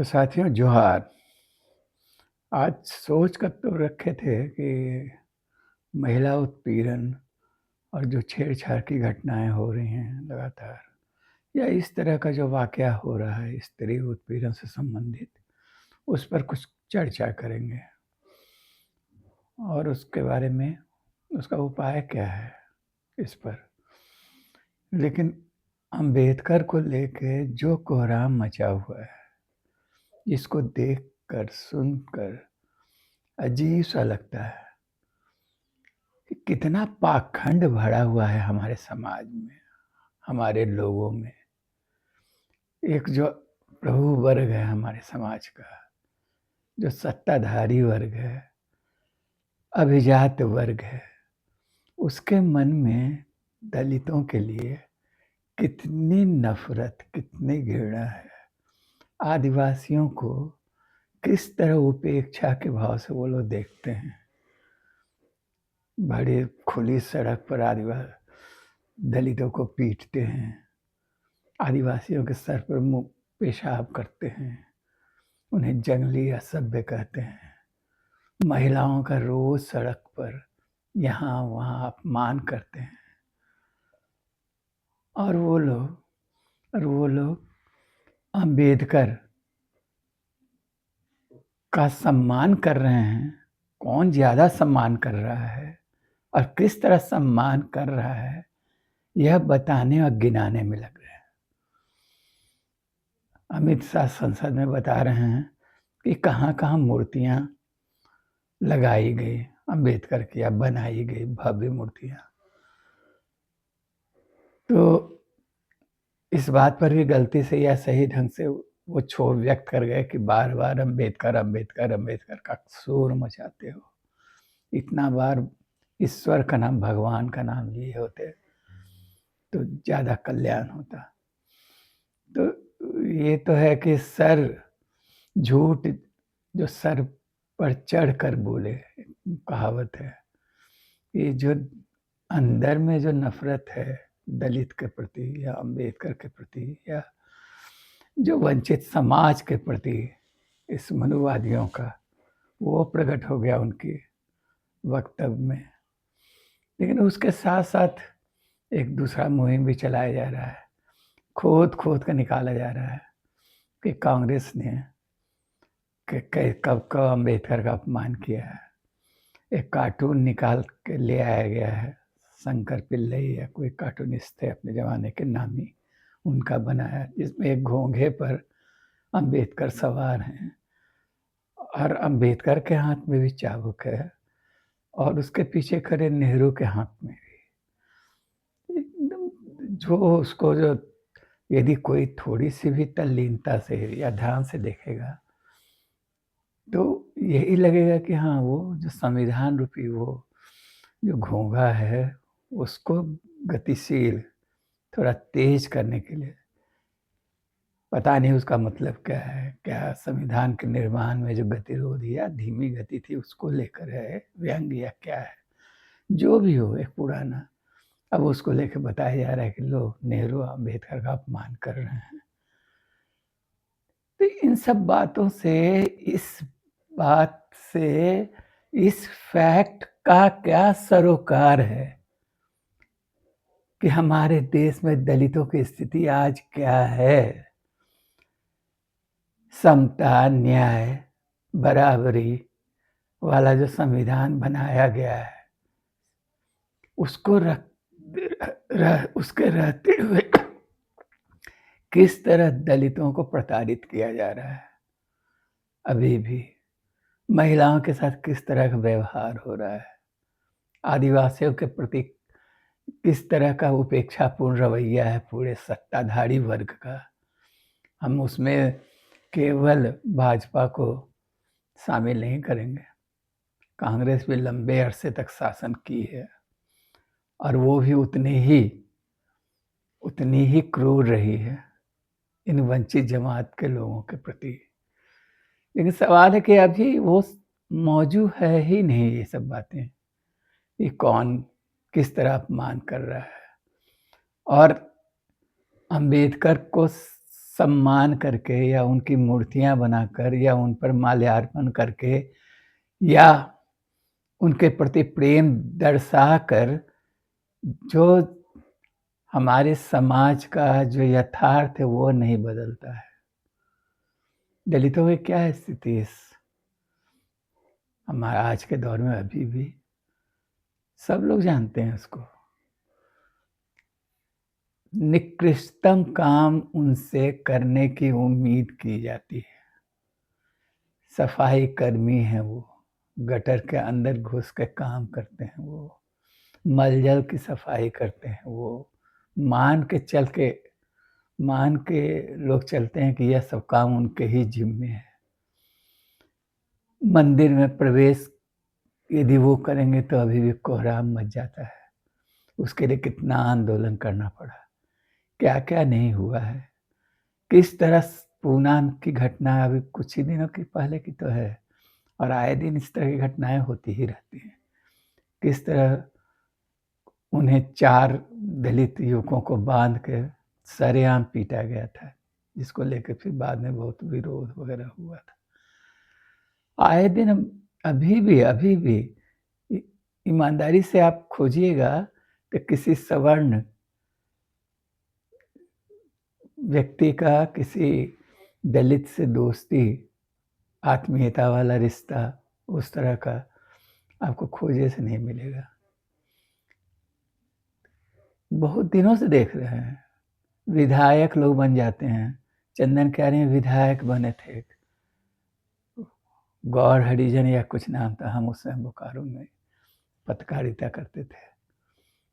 साथियों जोहार। आज सोच कर तो रखे थे कि महिला उत्पीड़न और जो छेड़छाड़ की घटनाएं हो रही हैं लगातार, या इस तरह का जो वाकया हो रहा है स्त्री उत्पीड़न से संबंधित, उस पर कुछ चर्चा करेंगे और उसके बारे में उसका उपाय क्या है इस पर। लेकिन अंबेडकर को लेके जो कोहराम मचा हुआ है, इसको देखकर सुनकर अजीब सा लगता है कि कितना पाखंड भरा हुआ है हमारे समाज में, हमारे लोगों में। एक जो प्रभु वर्ग है हमारे समाज का, जो सत्ताधारी वर्ग है, अभिजात वर्ग है, उसके मन में दलितों के लिए कितनी नफरत, कितनी घृणा है। आदिवासियों को किस तरह उपेक्षा के भाव से वो लोग देखते हैं। बड़ी खुली सड़क पर आदिवासी दलितों को पीटते हैं, आदिवासियों के सर पर मुंह पेशाब करते हैं, उन्हें जंगली असभ्य कहते हैं। महिलाओं का रोज सड़क पर यहाँ वहाँ अपमान करते हैं। और वो लोग अंबेडकर का सम्मान कर रहे हैं। कौन ज्यादा सम्मान कर रहा है और किस तरह सम्मान कर रहा है, यह बताने और गिनाने में लग रहे हैं। अमित शाह संसद में बता रहे हैं कि कहाँ कहाँ मूर्तियां लगाई गई अंबेडकर की, या बनाई गई भव्य मूर्तियां। तो इस बात पर भी गलती से या सही ढंग से वो क्षोभ व्यक्त कर गए कि बार बार अंबेडकर अंबेडकर अंबेडकर का शोर मचाते हो। इतना बार ईश्वर का नाम, भगवान का नाम लिए होते तो ज्यादा कल्याण होता। तो ये तो है कि सर झूठ जो सर पर चढ़ कर बोले, कहावत है। ये जो अंदर में जो नफरत है दलित के प्रति या अंबेडकर के प्रति या जो वंचित समाज के प्रति, इस मनुवादियों का, वो प्रकट हो गया उनकी वक्तव्य में। लेकिन उसके साथ साथ एक दूसरा मुहिम भी चलाया जा रहा है, खोद खोद कर निकाला जा रहा है कि कांग्रेस ने कब कब अंबेडकर का अपमान किया है। एक कार्टून निकाल के ले आया गया है, शंकर पिल्लई या कोई कार्टूनिस्ट थे अपने जमाने के नामी, उनका बनाया, जिसमें एक घोंघे पर अंबेडकर सवार हैं और अंबेडकर के हाथ में भी चाबुक है और उसके पीछे खड़े नेहरू के हाथ में भी। एकदम जो उसको जो यदि कोई थोड़ी सी भी तल्लीनता से या ध्यान से देखेगा तो यही लगेगा कि हाँ, वो जो संविधान रूपी वो जो घोंघा है उसको गतिशील, थोड़ा तेज करने के लिए, पता नहीं उसका मतलब क्या है। क्या संविधान के निर्माण में जो गतिरोध या धीमी गति थी उसको लेकर है, व्यंग या क्या है, जो भी हो, एक पुराना, अब उसको लेकर बताया जा रहा है कि लोग नेहरू अंबेडकर का अपमान कर रहे हैं। तो इन सब बातों से, इस बात से इस फैक्ट का क्या सरोकार है कि हमारे देश में दलितों की स्थिति आज क्या है। समता, न्याय, बराबरी वाला जो संविधान बनाया गया है, उसको उसके रहते हुए किस तरह दलितों को प्रताड़ित किया जा रहा है। अभी भी महिलाओं के साथ किस तरह का व्यवहार हो रहा है, आदिवासियों के प्रति किस तरह का उपेक्षापूर्ण रवैया है पूरे सत्ताधारी वर्ग का। हम उसमें केवल भाजपा को शामिल नहीं करेंगे। कांग्रेस भी लंबे अरसे तक शासन की है और वो भी उतनी ही क्रूर रही है इन वंचित जमात के लोगों के प्रति। लेकिन सवाल है कि अभी वो मौजूद है ही नहीं। ये सब बातें, ये कौन किस तरह अपमान कर रहा है। और अंबेडकर को सम्मान करके या उनकी मूर्तियां बनाकर या उन पर माल्यार्पण करके या उनके प्रति प्रेम दर्शाकर जो हमारे समाज का जो यथार्थ है वो नहीं बदलता है। दलितों की क्या स्थिति इस हमारे आज के दौर में अभी भी सब लोग जानते हैं उसको। निकृष्टतम काम उनसे करने की उम्मीद की जाती है। सफाई कर्मी हैं वो, गटर के अंदर घुस के काम करते हैं वो, मलजल की सफाई करते हैं वो, मान के लोग चलते हैं कि यह सब काम उनके ही जिम्मे है। मंदिर में प्रवेश यदि वो करेंगे तो अभी भी कोहराम मच जाता है। उसके लिए कितना आंदोलन करना पड़ा, क्या क्या नहीं हुआ है। किस तरह पूना की घटना अभी कुछ ही दिनों की पहले की तो है, और आए दिन इस तरह की घटनाएं होती ही रहती हैं। किस तरह उन्हें 4 दलित युवकों को बांध के सरेआम पीटा गया था, जिसको लेकर फिर बाद में बहुत विरोध वगैरह हुआ था। आए दिन अभी भी ईमानदारी से आप खोजिएगा तो किसी सवर्ण व्यक्ति का किसी दलित से दोस्ती, आत्मीयता वाला रिश्ता उस तरह का आपको खोजे से नहीं मिलेगा। बहुत दिनों से देख रहे हैं, विधायक लोग बन जाते हैं। चंदन क्यारी विधायक बने थे, गौर हरिजन या कुछ नाम था, हम उस समय बोकारो में पत्रकारिता करते थे।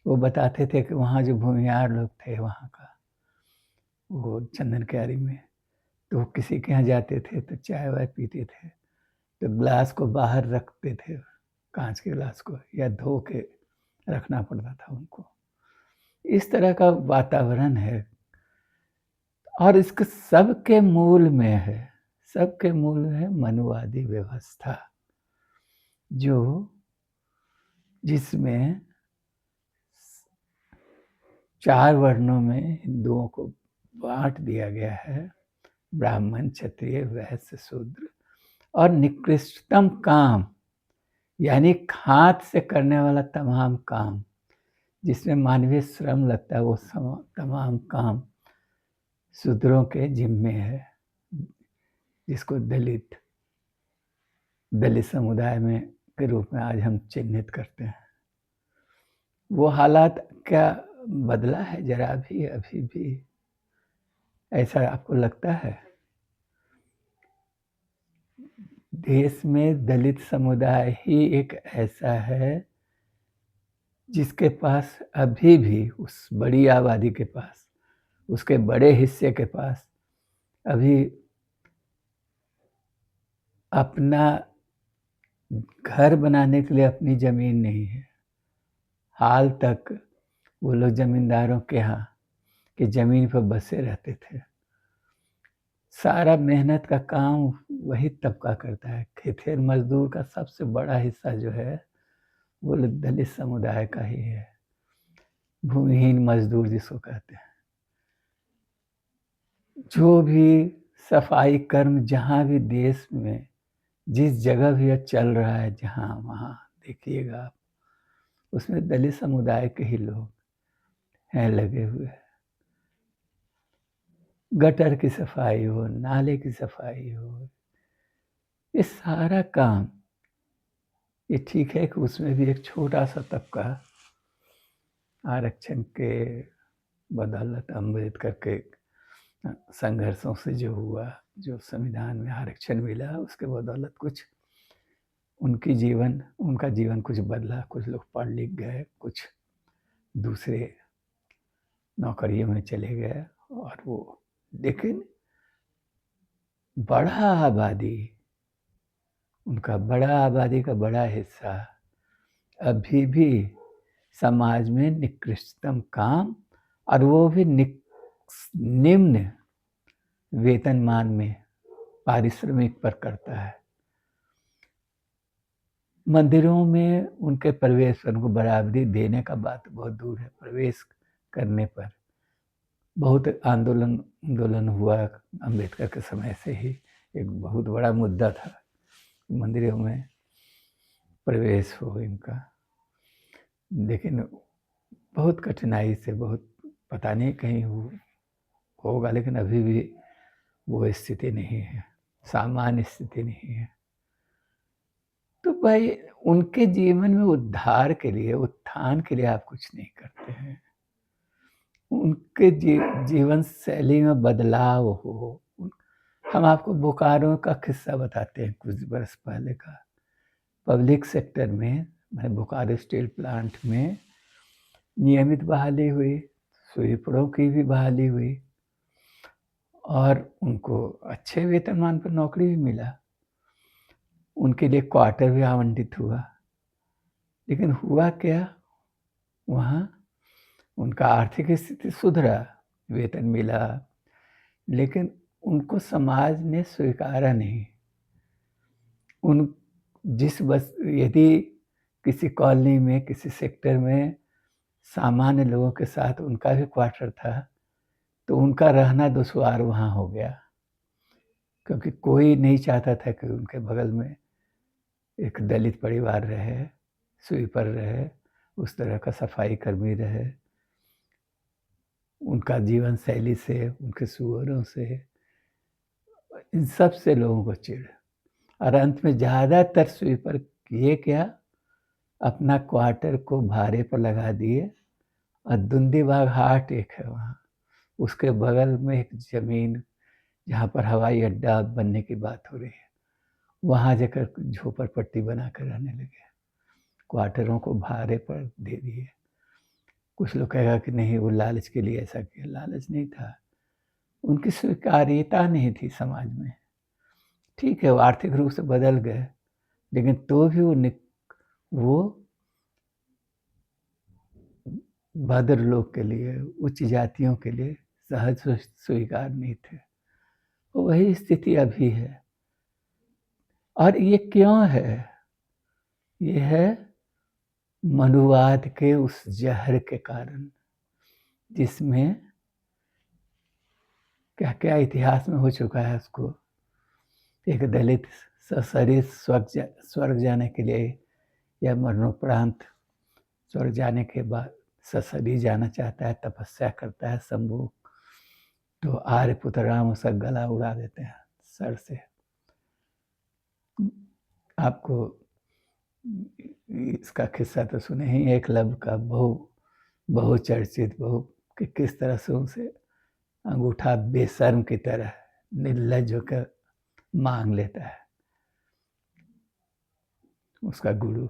वो बताते थे कि वहाँ जो भूमिहार लोग थे वहाँ का, वो चंदन क्यारी में, तो वो किसी के यहाँ जाते थे तो चाय वाय पीते थे तो ग्लास को बाहर रखते थे, कांच के ग्लास को, या धो के रखना पड़ता था उनको। इस तरह का वातावरण है, और इसके सबके मूल में है मनुवादी व्यवस्था, जिसमें 4 वर्णों में हिंदुओं को बांट दिया गया है, ब्राह्मण, क्षत्रिय, वैश्य, शूद्र, और निकृष्टतम काम यानी हाथ से करने वाला तमाम काम जिसमें मानवीय श्रम लगता है, वो तमाम काम शूद्रों के जिम्मे है, जिसको दलित समुदाय में के रूप में आज हम चिन्हित करते हैं। वो हालात क्या बदला है जरा भी? अभी भी ऐसा आपको लगता है? देश में दलित समुदाय ही एक ऐसा है जिसके पास अभी भी, उस बड़ी आबादी के पास, उसके बड़े हिस्से के पास अभी अपना घर बनाने के लिए अपनी जमीन नहीं है। हाल तक वो लोग जमींदारों के यहाँ की जमीन पर बसे रहते थे। सारा मेहनत का काम वही तबका करता है। खेतेर मजदूर का सबसे बड़ा हिस्सा जो है वो दलित समुदाय का ही है, भूमिहीन मजदूर जिसको कहते हैं। जो भी सफाई कर्म जहाँ भी देश में जिस जगह भी चल रहा है, जहाँ वहाँ देखिएगा आप, उसमें दलित समुदाय के ही लोग हैं लगे हुए। गटर की सफाई हो, नाले की सफाई हो, ये सारा काम, ये ठीक है कि उसमें भी एक छोटा सा तबका आरक्षण के बदौलत अम्बेडकर के संघर्षों से जो हुआ, जो संविधान में आरक्षण मिला, उसके बदौलत कुछ उनका जीवन कुछ बदला। कुछ लोग पढ़ लिख गए, कुछ दूसरे नौकरियों में चले गए, और वो, लेकिन बड़ा आबादी का बड़ा हिस्सा अभी भी समाज में निकृष्टतम काम, और वो भी निम्न वेतनमान में पारिश्रमिक पर करता है। मंदिरों में उनके प्रवेश पर उनको बराबरी देने का बात बहुत दूर है। प्रवेश करने पर बहुत आंदोलन आंदोलन हुआ अम्बेडकर के समय से ही, एक बहुत बड़ा मुद्दा था मंदिरों में प्रवेश हो इनका, लेकिन बहुत कठिनाई से, बहुत पता नहीं कहीं होगा, लेकिन अभी भी वो स्थिति नहीं है, सामान्य स्थिति नहीं है। तो भाई उनके जीवन में उद्धार के लिए, उत्थान के लिए आप कुछ नहीं करते हैं, उनके जीवन शैली में बदलाव हो। हम आपको बोकारो का किस्सा बताते हैं कुछ बरस पहले का। पब्लिक सेक्टर में, मैंने बोकारो स्टील प्लांट में नियमित बहाली हुई, स्वीपरों की भी बहाली हुई और उनको अच्छे वेतनमान पर नौकरी भी मिला, उनके लिए क्वार्टर भी आवंटित हुआ। लेकिन हुआ क्या, वहाँ उनका आर्थिक स्थिति सुधरा, वेतन मिला, लेकिन उनको समाज ने स्वीकारा नहीं। उन जिस बस यदि किसी कॉलोनी में, किसी सेक्टर में सामान्य लोगों के साथ उनका भी क्वार्टर था, तो उनका रहना दुश्वार वहाँ हो गया, क्योंकि कोई नहीं चाहता था कि उनके बगल में एक दलित परिवार रहे, स्वीपर रहे, उस तरह का सफाई कर्मी रहे। उनका जीवन शैली से, उनके सुअरों से, इन सब से लोगों को चिढ़, और अंत में ज़्यादातर स्वीपर किए क्या, अपना क्वार्टर को भाड़े पर लगा दिए। और दुंदीबाग हाट एक है वहाँ, उसके बगल में एक ज़मीन जहाँ पर हवाई अड्डा बनने की बात हो रही है, वहाँ जाकर झोपड़पट्टी बना कर रहने लगे, क्वार्टरों को भाड़े पर दे दिए। कुछ लोग कहेगा कि नहीं वो लालच के लिए ऐसा किया, लालच नहीं था, उनकी स्वीकार्यता नहीं थी समाज में। ठीक है, वो आर्थिक रूप से बदल गए, लेकिन तो भी वो भद्र लोग के लिए, उच्च जातियों के लिए सहज स्वीकार नहीं थे। वही स्थिति अभी है। और ये क्यों है? ये है मनुवाद के उस जहर के कारण, जिसमें क्या क्या इतिहास में हो चुका है। उसको एक दलित सशरीर स्वर्ग जाने के लिए या मरणोपरांत स्वर्ग जाने के बाद सशरीर जाना चाहता है, तपस्या करता है शंभु, तो आर्यपुत्र राम उसका गला उड़ा देते हैं सर से। आपको इसका किस्सा तो सुने ही, एकलव्य का बहुचर्चित, कि किस तरह से उनसे अंगूठा बेशर्म की तरह निर्लज होकर मांग लेता है उसका गुरु।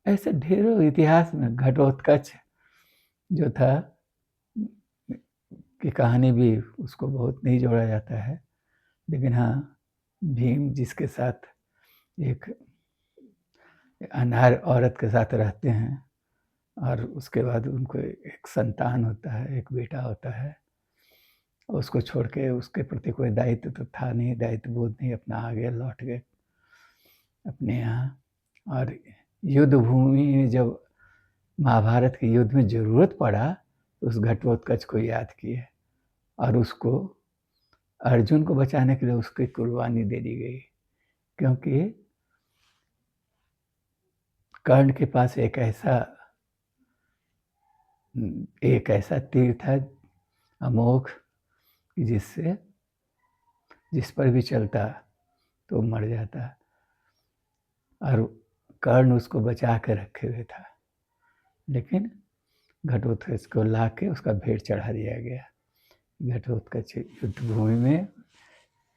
ऐसे ढेरों इतिहास में घटोत्कच जो था की कहानी भी उसको बहुत नहीं जोड़ा जाता है, लेकिन हाँ, भीम जिसके साथ एक अनार औरत के साथ रहते हैं और उसके बाद उनको एक संतान होता है, एक बेटा होता है, उसको छोड़ के उसके प्रति कोई दायित्व तो था नहीं, दायित्व बोध नहीं, अपना आगे लौट गए अपने यहाँ। और युद्ध भूमि में जब महाभारत के युद्ध में जरूरत पड़ा तो उस घटोत्कच को याद किए और उसको अर्जुन को बचाने के लिए उसकी कुर्बानी दे दी गई, क्योंकि कर्ण के पास एक ऐसा तीर था अमोघ, जिस पर भी चलता तो मर जाता, और कर्ण उसको बचा के रखे हुए था, लेकिन घटोत्कच को ला के उसका भेंट चढ़ा दिया गया। घटोत्कच युद्ध भूमि में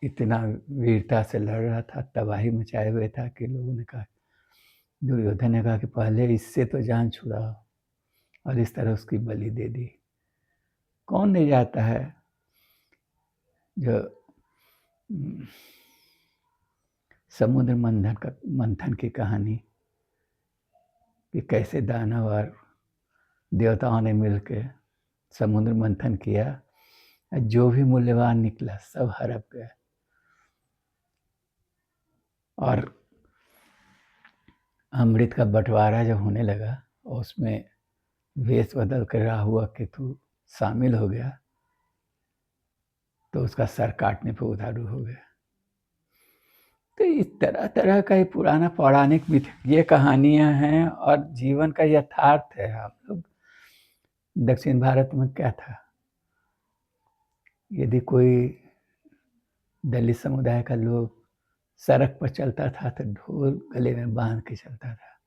इतना वीरता से लड़ रहा था, तबाही मचाए हुए था कि लोगों ने कहा, दुर्योधन ने कहा कि पहले इससे तो जान छुड़ाओ, और इस तरह उसकी बलि दे दी। कौन नहीं जाता है जो समुद्र मंथन की कहानी, कि कैसे दानव और देवताओं ने मिलकर समुद्र मंथन किया, जो भी मूल्यवान निकला सब हड़प गया। और अमृत का बंटवारा जब होने लगा, उसमें वेश बदल कर राहु और केतु शामिल हो गया तो उसका सर काटने पे उधारू हो गया। तो इस तरह तरह का ये पुराना पौराणिक मिथकीय कहानियां हैं और जीवन का यथार्थ है। हम लोग दक्षिण भारत में क्या था, यदि कोई दलित समुदाय का लोग सड़क पर चलता था तो ढोल गले में बांध के चलता था,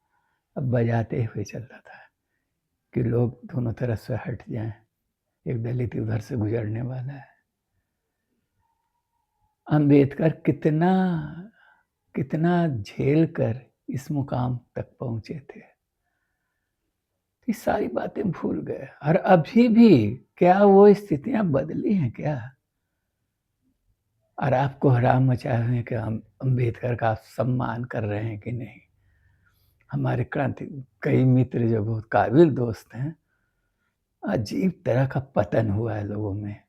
अब बजाते हुए चलता था कि लोग दोनों तरफ से हट जाएं, एक दलित उधर से गुजरने वाला है। अंबेडकर कितना कितना झेल कर इस मुकाम तक पहुंचे थे, ये सारी बातें भूल गए। और अभी भी क्या वो स्थितियां बदली हैं क्या? और आपको हराम मचाए हुए कि हम अंबेडकर का सम्मान कर रहे हैं कि नहीं। हमारे क्रांति कई मित्र जो बहुत काबिल दोस्त हैं, अजीब तरह का पतन हुआ है लोगों में।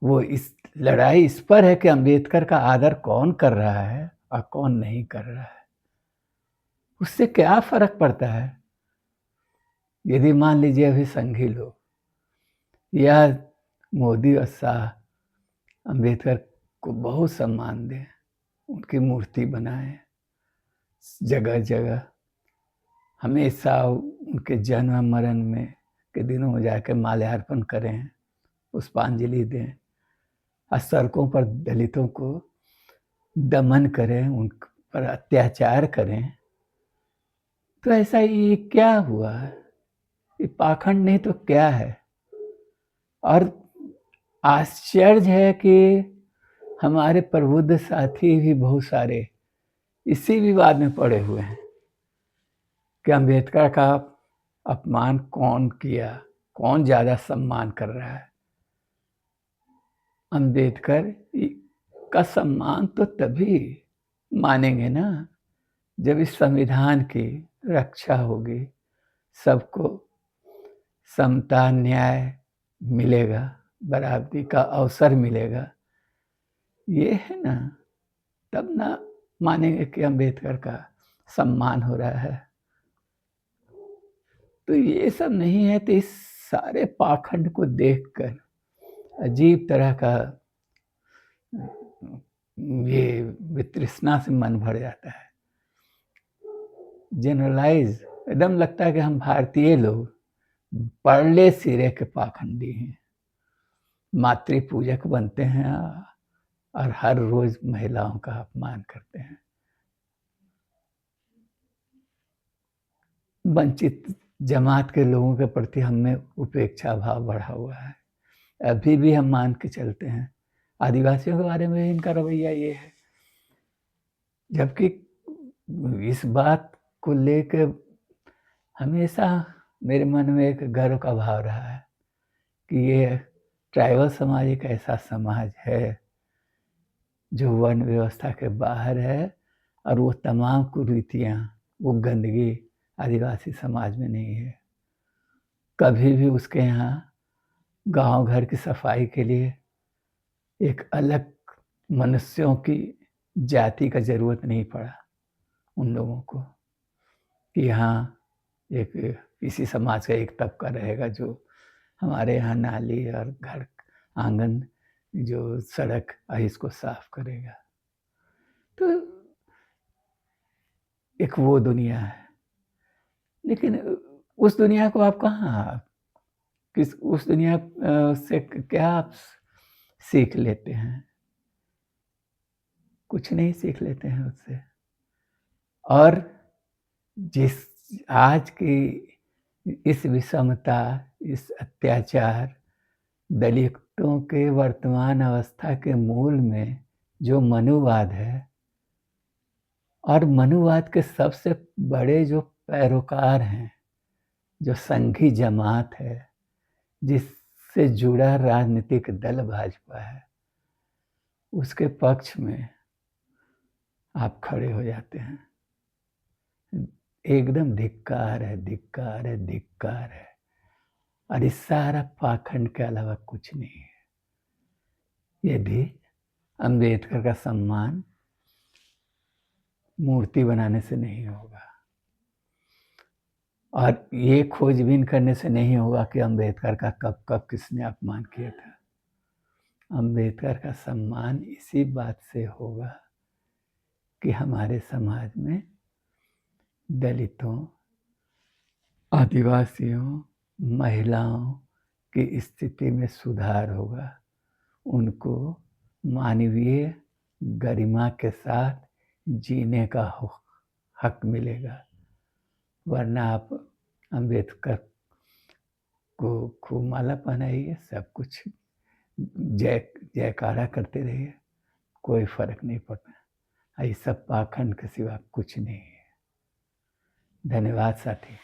वो इस लड़ाई इस पर है कि अंबेडकर का आदर कौन कर रहा है और कौन नहीं कर रहा है। उससे क्या फर्क पड़ता है यदि मान लीजिए अभी संघी लोग या मोदी और शाह अंबेडकर को बहुत सम्मान दें, उनकी मूर्ति बनाएं, जगह जगह हमेशा उनके जन्म मरण में के दिनों में जाकर माल्यार्पण करें, पुष्पांजलि दें, और सड़कों पर दलितों को दमन करें, उन पर अत्याचार करें, तो ऐसा ये क्या हुआ? ये पाखंड नहीं तो क्या है? और आश्चर्य है कि हमारे प्रबुद्ध साथी भी बहुत सारे इसी विवाद में पड़े हुए हैं कि अंबेडकर का अपमान कौन किया, कौन ज्यादा सम्मान कर रहा है। अंबेडकर का सम्मान तो तभी मानेंगे ना जब इस संविधान की रक्षा होगी, सबको समता न्याय मिलेगा, बराबरी का अवसर मिलेगा, ये है ना, तब ना मानेंगे कि अंबेडकर का सम्मान हो रहा है। तो ये सब नहीं है, तो इस सारे पाखंड को देखकर अजीब तरह का ये वितृष्णा से मन भर जाता है। जनरलाइज एकदम लगता है कि हम भारतीय लोग परले सिरे के पाखंडी हैं, मातृ पूजक बनते हैं और हर रोज महिलाओं का अपमान करते हैं। वंचित जमात के लोगों के प्रति हमें उपेक्षा भाव बढ़ा हुआ है। अभी भी हम मान के चलते हैं, आदिवासियों के बारे में इनका रवैया ये है, जबकि इस बात को लेकर हमेशा मेरे मन में एक गर्व का भाव रहा है कि ये ट्राइबल समाज एक ऐसा समाज है जो वन व्यवस्था के बाहर है, और वो तमाम कुरीतियाँ, वो गंदगी आदिवासी समाज में नहीं है। कभी भी उसके यहाँ गांव घर की सफाई के लिए एक अलग मनुष्यों की जाति का जरूरत नहीं पड़ा उन लोगों को कि यहाँ एक इसी समाज का एक तबका रहेगा जो हमारे यहाँ नाली और घर आंगन जो सड़क है इसको साफ करेगा। तो एक वो दुनिया है, लेकिन उस दुनिया को आप कहाँ, किस उस दुनिया से क्या आप सीख लेते हैं? कुछ नहीं सीख लेते हैं उससे। और जिस आज की इस विषमता, इस अत्याचार, दलितों के वर्तमान अवस्था के मूल में जो मनुवाद है, और मनुवाद के सबसे बड़े जो पैरोकार हैं, जो संघी जमात है, जिससे जुड़ा राजनीतिक दल भाजपा है, उसके पक्ष में आप खड़े हो जाते हैं। एकदम धिक्कार है, धिक्कार है, धिक्कार है। और इस सारा पाखंड के अलावा कुछ नहीं है। यदि अंबेडकर का सम्मान मूर्ति बनाने से नहीं होगा, और ये खोजबीन करने से नहीं होगा कि अम्बेडकर का कब कब किसने अपमान किया था। अम्बेडकर का सम्मान इसी बात से होगा कि हमारे समाज में दलितों, आदिवासियों, महिलाओं की स्थिति में सुधार होगा, उनको मानवीय गरिमा के साथ जीने का हक मिलेगा। वरना आप अम्बेडकर को खूब माला पहनाइए, सब कुछ जयकारा करते रहिए, कोई फर्क नहीं पड़ता। ये सब पाखंड के सिवा कुछ नहीं है। धन्यवाद साथी।